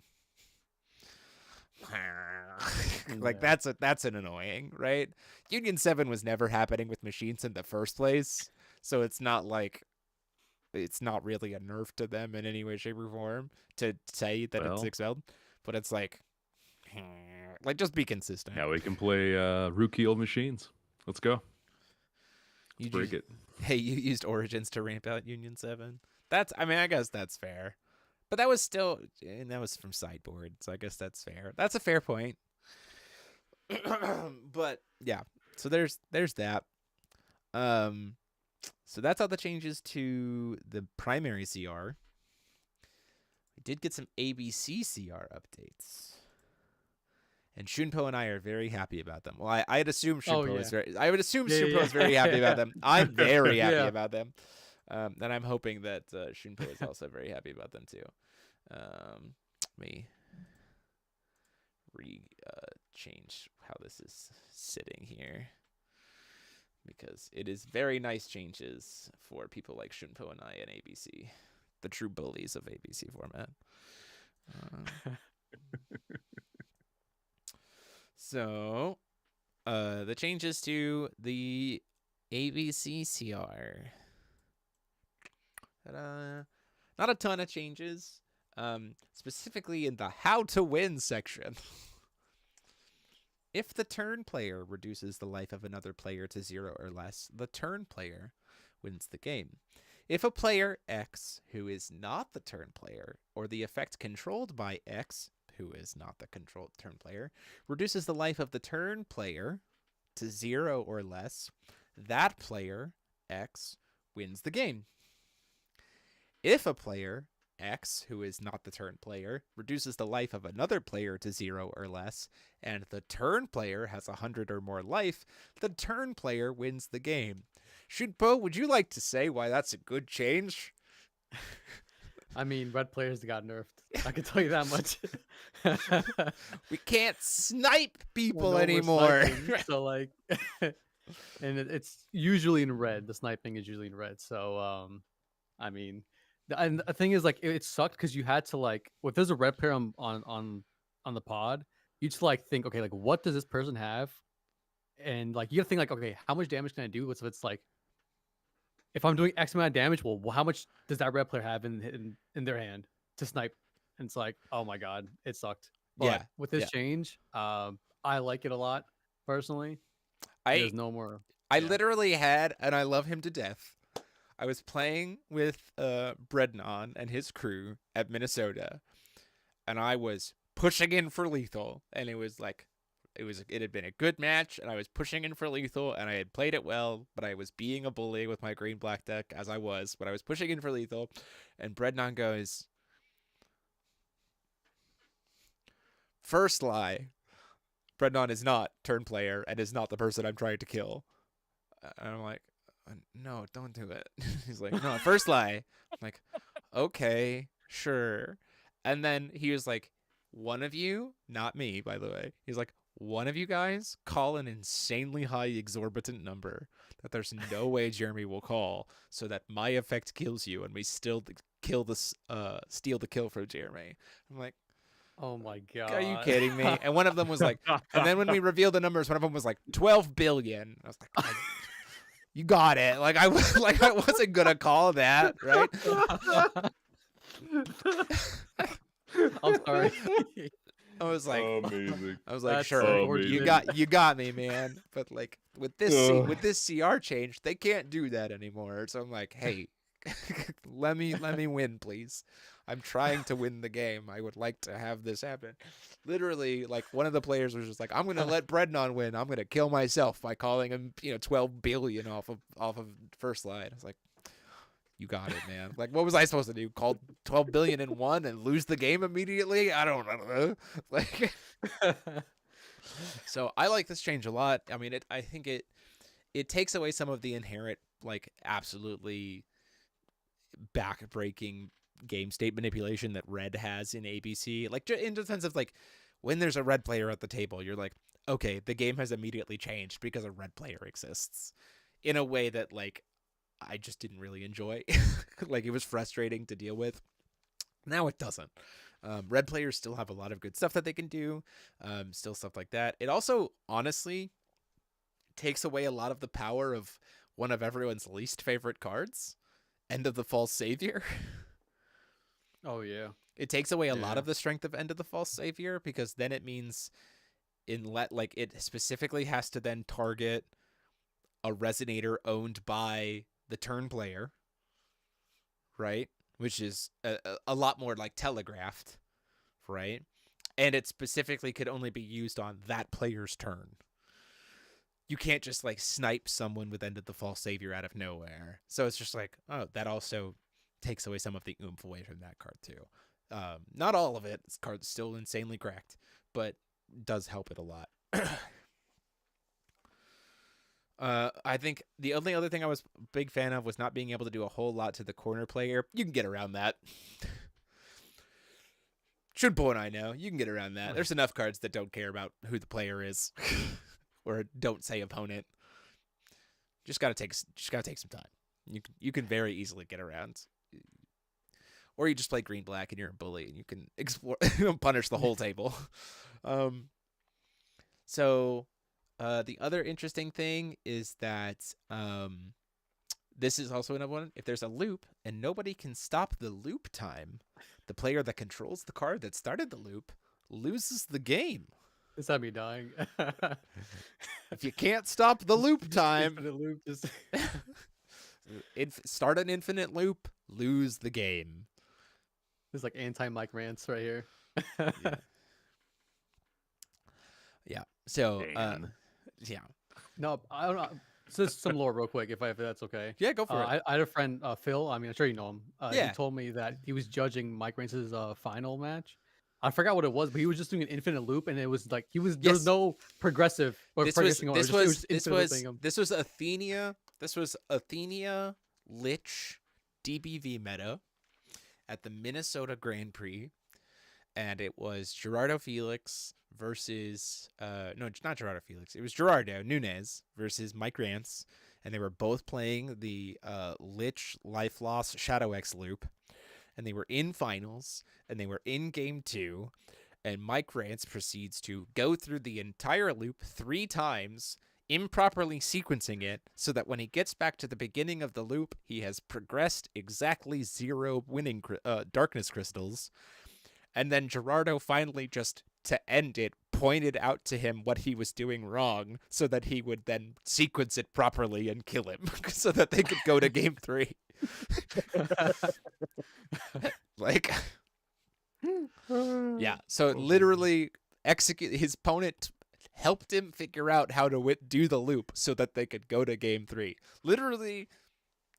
like that's an annoying, right? Union 7 was never happening with machines in the first place, so it's not like it's not really a nerf to them in any way, shape, or form to say that it's expelled. But it's like just be consistent. Yeah, we can play Rookie machines. Let's go. Let's break it. Hey, you used Origins to ramp out Union 7. I guess that's fair. But that was still, and that was from sideboard, so I guess that's fair. That's a fair point. But yeah, so there's that. So that's all the changes to the primary CR. We did get some ABC CR updates. And Shunpo and I are very happy about them. Well, I'd assume Shunpo is very. I would assume Shunpo is very happy about them. I'm very happy about them, and I'm hoping that Shunpo is also very happy about them too. Let me change how this is sitting here because it is very nice changes for people like Shunpo and I in ABC, the true bullies of ABC format. So, the changes to the ABC CR. Not a ton of changes, specifically in the how to win section. If the turn player reduces the life of another player to 0 or less, the turn player wins the game. If a player X, who is not the turn player, or the effect controlled by X, who is not the controlled turn player, reduces the life of the turn player to 0 or less, that player, X, wins the game. If a player, X, who is not the turn player, reduces the life of another player to 0 or less, and the turn player has 100 or more life, the turn player wins the game. Shunpo, would you like to say why that's a good change? I mean, red players got nerfed. I can tell you that much. We can't snipe people no more anymore. sniping, so like, and it's usually in red. The sniping is usually in red. So I mean, and the thing is, like, it sucked because you had to like, if there's a red player on the pod, you just like think, okay, like what does this person have, and like you gotta think like, okay, how much damage can I do? So it's like, if I'm doing X amount of damage, well, how much does that red player have in their hand to snipe? And it's like, oh my god, it sucked. But Yeah, with this yeah. change, I like it a lot personally. There's no more. I literally had, and I love him to death. I was playing with Brednon and his crew at Minnesota, and I was pushing in for lethal, and it was like, it had been a good match, and I was pushing in for lethal, and I had played it well, but I was being a bully with my green-black deck, as I was, but I was pushing in for lethal, and Brednon goes, first lie, Brednon is not turn player, and is not the person I'm trying to kill. And I'm like, no, don't do it. He's like, no, first lie. I'm like, okay, sure. And then he was like, one of you, not me, by the way. He's like, one of you guys call an insanely high exorbitant number that there's no way Jeremy will call, so that my effect kills you and we still steal the kill from Jeremy. I'm like, oh my god, are you kidding me? And one of them was like, and then when we revealed the numbers, one of them was like 12 billion. I was like, you got it. Like I wasn't gonna call that, right? I'm sorry. I was like, amazing. I was like, That's sure, so you got me, man. But like with this CR change, they can't do that anymore. So I'm like, hey, let me win, please. I'm trying to win the game. I would like to have this happen. Literally, like one of the players was just like, I'm gonna let Brednon win. I'm gonna kill myself by calling him, 12 billion off of first line. I was like, you got it, man. Like, what was I supposed to do? Call 12 billion in one and lose the game immediately? I don't know. Like, so I like this change a lot. I mean, I think it takes away some of the inherent, like, absolutely back-breaking game state manipulation that red has in ABC. Like, in the sense of, like, when there's a red player at the table, you're like, okay, the game has immediately changed because a red player exists. In a way that, like, I just didn't really enjoy. Like, it was frustrating to deal with. Now it doesn't. Red players still have a lot of good stuff that they can do. Still stuff like that. It also, honestly, takes away a lot of the power of one of everyone's least favorite cards, End of the False Savior. Oh yeah. It takes away a lot of the strength of End of the False Savior, because then it means it specifically has to then target a resonator owned by the turn player, right? Which is a lot more like telegraphed, right? And it specifically could only be used on that player's turn. You can't just like snipe someone with End of the False Savior out of nowhere. So it's just like, oh, that also takes away some of the oomph away from that card too. Not all of it. This card's still insanely cracked, but does help it a lot. I think the only other thing I was a big fan of was not being able to do a whole lot to the corner player. You can get around that. Shunpo and I know you can get around that. There's enough cards that don't care about who the player is, or don't say opponent. Just gotta take some time. You can very easily get around. Or you just play green black and you're a bully and you can explore punish the whole table. So the other interesting thing is that this is also another one. If there's a loop and nobody can stop the loop time, the player that controls the card that started the loop loses the game. This had me dying. If you can't stop the loop time, Infinite loop just start an infinite loop, lose the game. There's like anti-Mike rants right here. Yeah. So, yeah. No, I don't know. Just some lore real quick, if that's okay. Yeah, go for it. I had a friend, Phil. I mean, I'm sure you know him. Yeah. He told me that he was judging Mike Rance's final match. I forgot what it was, but he was just doing an infinite loop, and it was like there was no progressive or this progressing order. This was Athenia. This was Athenia Lich DBV meta, at the Minnesota Grand Prix, and it was Gerardo Felix versus no, it's not Gerardo Felix. It was Gerardo Nunez versus Mike Rance, and they were both playing the Lich Life Loss Shadow X loop, and they were in finals, and they were in game 2, and Mike Rance proceeds to go through the entire loop 3 times, improperly sequencing it so that when he gets back to the beginning of the loop, he has progressed exactly 0 winning darkness crystals. And then Gerardo finally, just to end it, pointed out to him what he was doing wrong so that he would then sequence it properly and kill him so that they could go to game 3. Like, yeah. So literally execute his opponent helped him figure out how to do the loop so that they could go to game 3. Literally,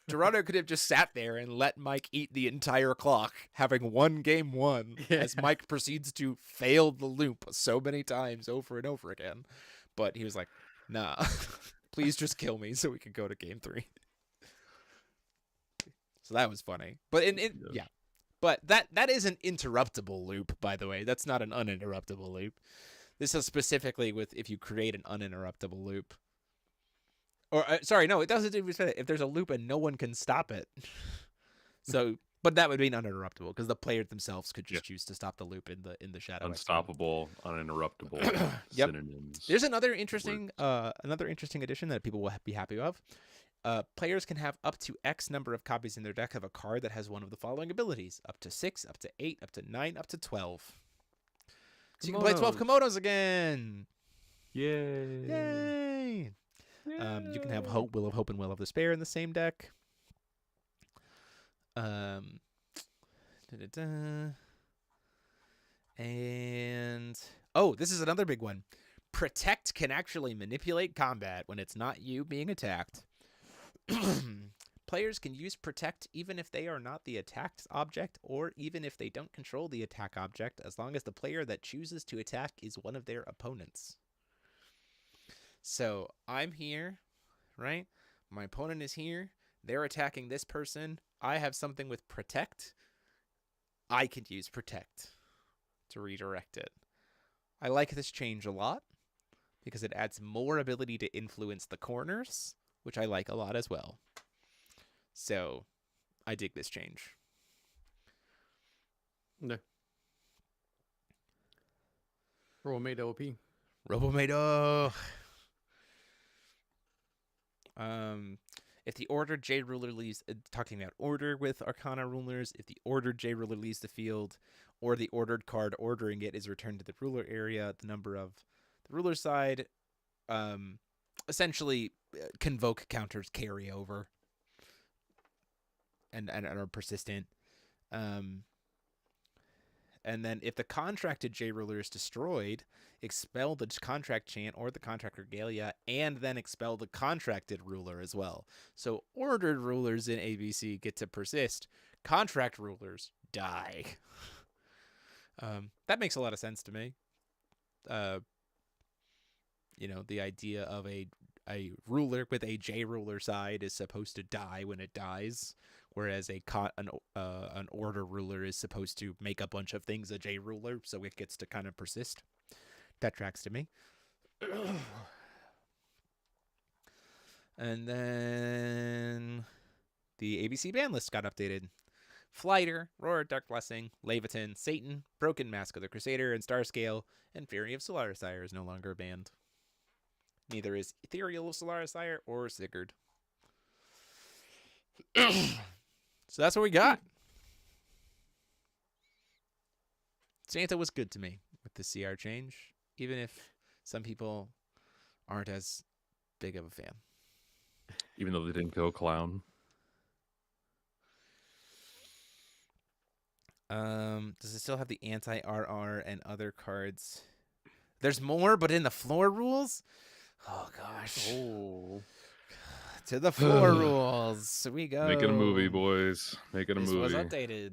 Gerardo could have just sat there and let Mike eat the entire clock, having won game 1, as Mike proceeds to fail the loop so many times over and over again. But he was like, nah, please just kill me so we can go to game 3. So that was funny. But yeah. But that is an interruptible loop, by the way. That's not an uninterruptible loop. This is specifically with if you create an uninterruptible loop. Or sorry, no, it doesn't even say that. If there's a loop and no one can stop it. So, but that would be uninterruptible because the players themselves could just choose to stop the loop in the shadow. Unstoppable, uninterruptible synonyms. There's another interesting addition that people will be happy of. Players can have up to X number of copies in their deck of a card that has one of the following abilities: up to 6, up to 8, up to 9, up to 12. So you can play 12 Komodos again. Yay! Yay! You can have Hope, Will of Hope, and Will of Despair in the same deck. And this is another big one. Protect can actually manipulate combat when it's not you being attacked. Players can use Protect even if they are not the attacked object or even if they don't control the attack object, as long as the player that chooses to attack is one of their opponents. So I'm here, right? My opponent is here. They're attacking this person. I have something with Protect. I could use Protect to redirect it. I like this change a lot because it adds more ability to influence the corners, which I like a lot as well. So I dig this change. No. Robomate OP. Robomate. If the ordered J ruler leaves, talking about order with Arcana rulers, if the ordered J ruler leaves the field, or the ordered card ordering it is returned to the ruler area, the number of the ruler side, essentially convoke counters carry over, and are persistent. And then if the contracted J ruler is destroyed, expel the contract chant or the contract regalia, and then expel the contracted ruler as well. So ordered rulers in ABC get to persist. Contract rulers die. That makes a lot of sense to me. The idea of a ruler with a J ruler side is supposed to die when it dies, whereas an order ruler is supposed to make a bunch of things a J ruler, so it gets to kind of persist. That tracks to me. And then the ABC ban list got updated. Flighter, Roar, Dark Blessing, Leviathan, Satan, Broken Mask of the Crusader, and Starscale, and Fury of Solaris Ire is no longer banned. Neither is Ethereal of Solaris Ire or Sigurd. So that's what we got. Santa was good to me with the CR change, even if some people aren't as big of a fan. Even though they didn't go clown. Does it still have the anti-RR and other cards? There's more, but in the floor rules? Oh, gosh. Oh. To the floor rules. We go. Making a movie, boys. Making a movie. This was updated.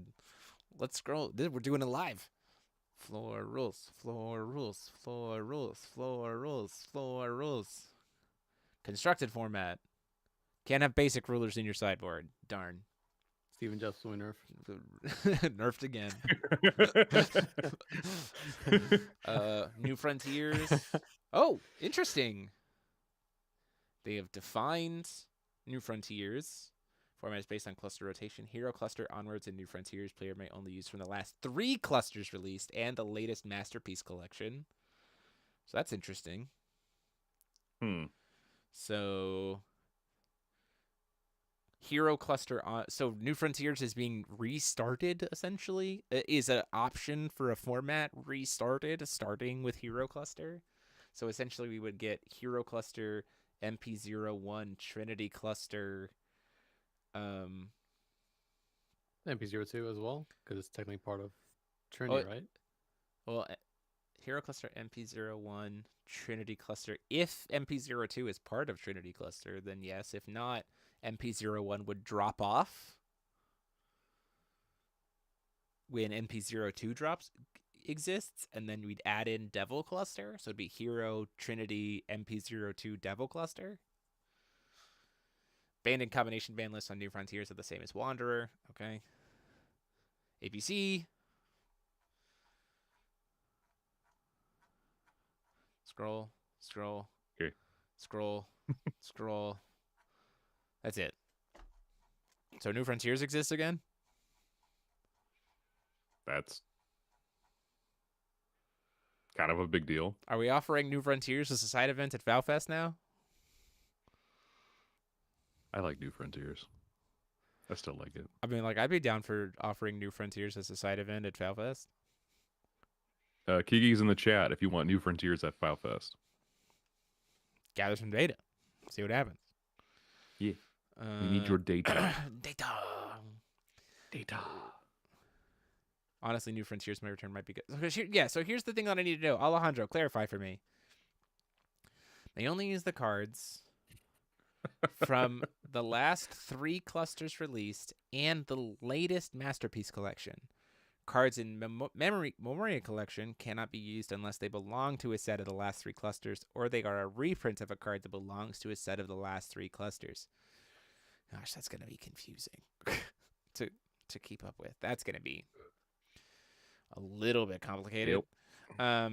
Let's scroll. We're doing it live. Floor rules. Floor rules. Floor rules. Floor rules. Floor rules. Constructed format. Can't have basic rulers in your sideboard. Darn. Steven Justly nerf. Nerfed again. New Frontiers. Oh, interesting. They have defined New Frontiers. Format is based on cluster rotation. Hero cluster onwards and New Frontiers player may only use from the last 3 clusters released and the latest Masterpiece collection. So that's interesting. So Hero cluster on, so New Frontiers is being restarted essentially. It is an option for a format restarted, starting with Hero cluster. So essentially we would get Hero cluster, MP01, Trinity cluster, MP02 as well, because it's technically part of Trinity, right? Well, Hero cluster, MP01, Trinity cluster. If MP02 is part of Trinity cluster, then yes. If not, MP01 would drop off when MP02 exists, and then we'd add in Devil cluster. So it'd be Hero, Trinity, MP02, Devil cluster. Banned and combination ban lists on New Frontiers are the same as Wanderer. Okay. APC. Scroll. Okay. Scroll. That's it. So New Frontiers exists again? That's kind of a big deal. Are we offering New Frontiers as a side event at FowFest now? I like New Frontiers. I still like it. I mean, like, I'd be down for offering New Frontiers as a side event at FowFest. Kiki's in the chat if you want New Frontiers at FowFest. Gather some data. See what happens. Yeah. We need your data. Data. Honestly, New Frontiers my return might be good. So here's the thing that I need to know. Alejandro, clarify for me. They only use the cards from the last 3 clusters released and the latest Masterpiece collection. Cards in Memoria collection cannot be used unless they belong to a set of the last 3 clusters, or they are a reprint of a card that belongs to a set of the last 3 clusters. Gosh, that's going to be confusing to keep up with. That's going to be a little bit complicated. Yep.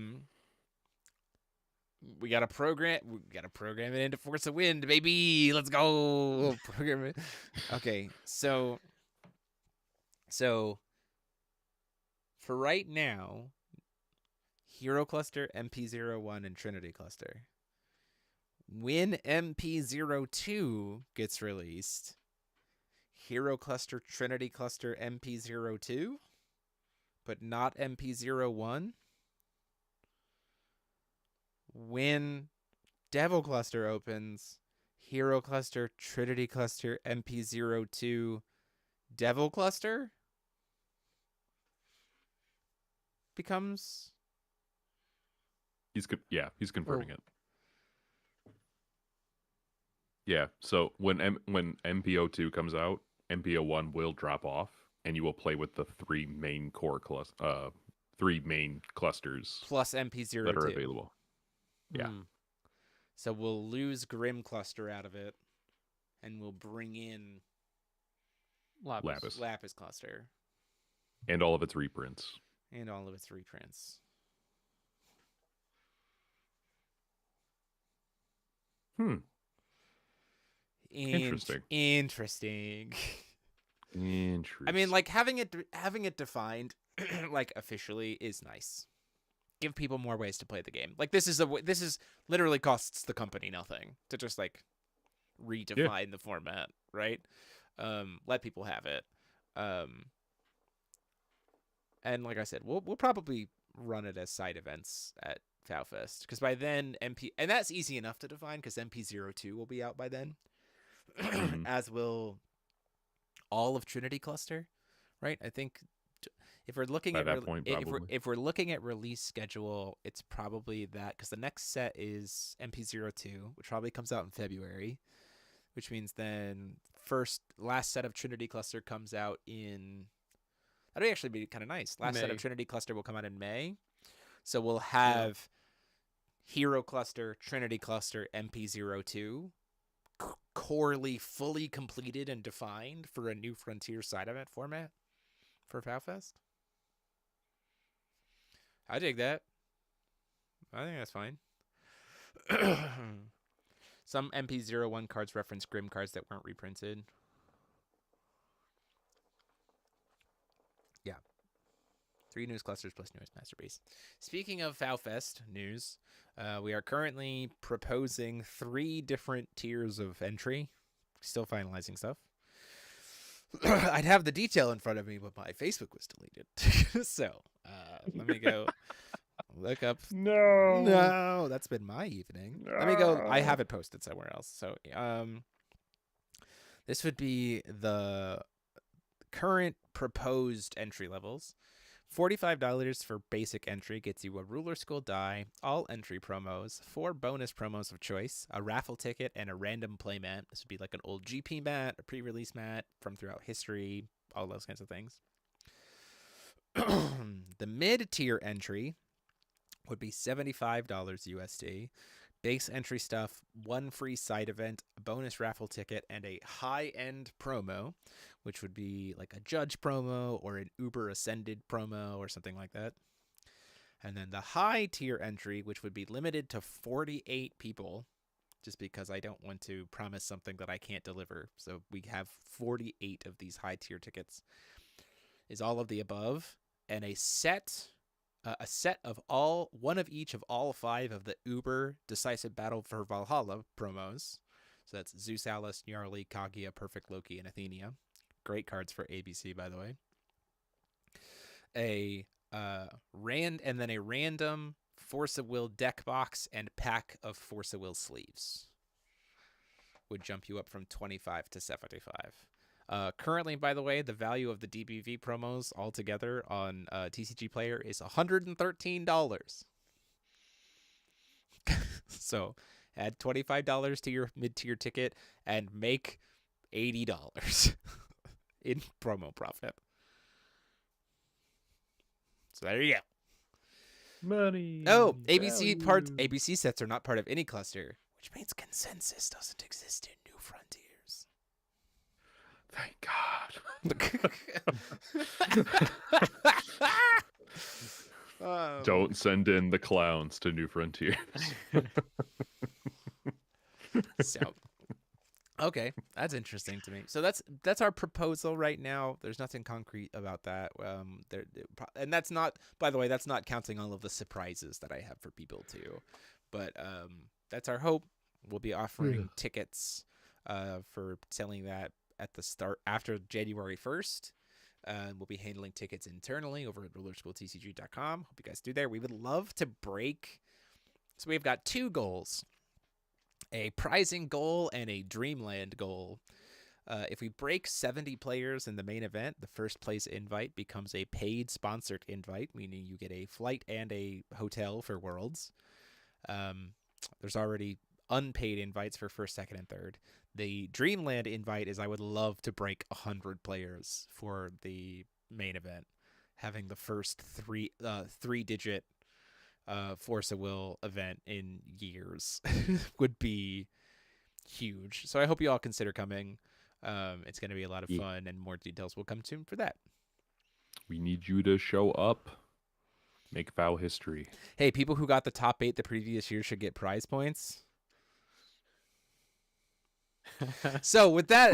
We got to program it into Force of Wind, baby. Let's go. Program it. Okay, so for right now, Hero Cluster, MP01, and Trinity Cluster. When MP02 gets released, Hero Cluster, Trinity Cluster, MP02, but not MP01. When Devil Cluster opens, Hero Cluster, Trinity Cluster, MP02, Devil Cluster becomes... He's converting it. Yeah, so when MPO2 comes out, MPO1 will drop off, and you will play with the 3 main clusters plus MP02 that are available. Yeah. So we'll lose Grim Cluster out of it, and we'll bring in Lapis Cluster. And all of its reprints. Interesting. I mean, like, having it defined, like, officially is nice. Give people more ways to play the game. Like, this is literally costs the company nothing to just, like, redefine the format, right? Let people have it. And like I said, we'll probably run it as side events at FowFest, because by then and that's easy enough to define because MP02 will be out by then. As will all of Trinity Cluster, right? I think if we're looking at if we're looking at release schedule, it's probably that, because the next set is MP02, which probably comes out in February, which means then last set of Trinity Cluster comes out in... That'd actually be kind of nice. Last set of Trinity Cluster will come out in May, so we'll have Hero Cluster, Trinity Cluster, MP02 corely fully completed and defined for a New Frontier side event format for FowFest. I dig that. I think that's fine. Some MP01 cards reference Grim cards that weren't reprinted. Yeah. 3 news clusters plus newest master base. Speaking of FowFest news, we are currently proposing 3 different tiers of entry. Still finalizing stuff. I'd have the detail in front of me, but my Facebook was deleted. So let me go look up. No, that's been my evening. No. Let me go. I have it posted somewhere else. So this would be the current proposed entry levels. $45 for basic entry gets you a ruler school die, all entry promos, 4 bonus promos of choice, a raffle ticket, and a random play mat. This would be like an old GP mat, a pre-release mat from throughout history, all those kinds of things. The mid-tier entry would be $75 USD. Base entry stuff, 1 free side event, a bonus raffle ticket, and a high-end promo, which would be like a judge promo or an Uber Ascended promo or something like that. And then the high-tier entry, which would be limited to 48 people, just because I don't want to promise something that I can't deliver. So we have 48 of these high-tier tickets, is all of the above, and a set of all, one of each of all 5 of the Uber Decisive Battle for Valhalla promos. So that's Zeus, Alice, Gnarly, Kaguya, Perfect Loki, and Athenia. Great cards for ABC, by the way. And then a random Force of Will deck box and pack of Force of Will sleeves would jump you up from 25 to 75. Currently, by the way, the value of the DBV promos altogether on TCG Player is $113. So add $25 to your mid-tier ticket and make $80 in promo profit. So there you go. Money. Oh, ABC sets are not part of any cluster, which means consensus doesn't exist in New Frontiers. Thank God. Don't send in the clowns to New Frontiers. So, okay, that's interesting to me. So that's our proposal right now. There's nothing concrete about that. And that's not, by the way, that's not counting all of the surprises that I have for people too. But that's our hope. We'll be offering tickets for selling that at the start after January 1st. We'll be handling tickets internally over at rulerschooltcg.com. Hope you guys do there. We would love to break. So we've got 2 goals, a prizing goal and a Dreamland goal. If we break 70 players in the main event, the first place invite becomes a paid sponsored invite, meaning you get a flight and a hotel for Worlds. There's already unpaid invites for first, second, and third. The Dreamland invite is I would love to break 100 players for the main event. Having the first 3-digit Force of Will event in years would be huge. So I hope you all consider coming. It's going to be a lot of fun, and more details will come soon for that. We need you to show up. Make Vow history. Hey, people who got the top 8 the previous year should get prize points. So with that,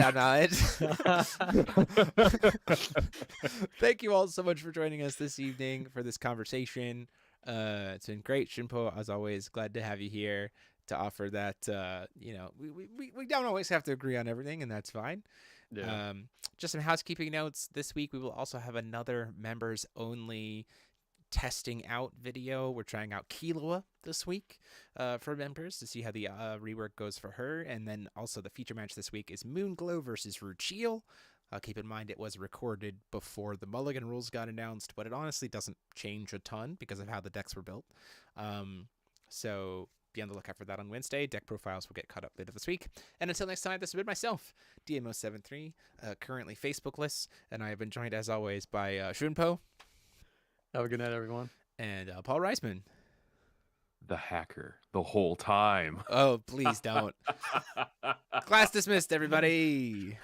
thank you all so much for joining us this evening for this conversation. It's been great, Shinpo, as always. Glad to have you here to offer that. We don't always have to agree on everything, and that's fine. Yeah. Just some housekeeping notes. This week we will also have another members only testing out video. We're trying out Killua this week for members to see how the rework goes for her. And then also the feature match this week is Moonglow versus Ruchiel. Keep in mind it was recorded before the Mulligan rules got announced, but it honestly doesn't change a ton because of how the decks were built. So be on the lookout for that on Wednesday. Deck profiles will get caught up later this week. And until next time, this has been myself, DMO73, currently Facebookless, and I have been joined as always by Shunpo. Have a good night, everyone. And Paul Reisman. The hacker the whole time. Oh, please don't. Class dismissed, everybody.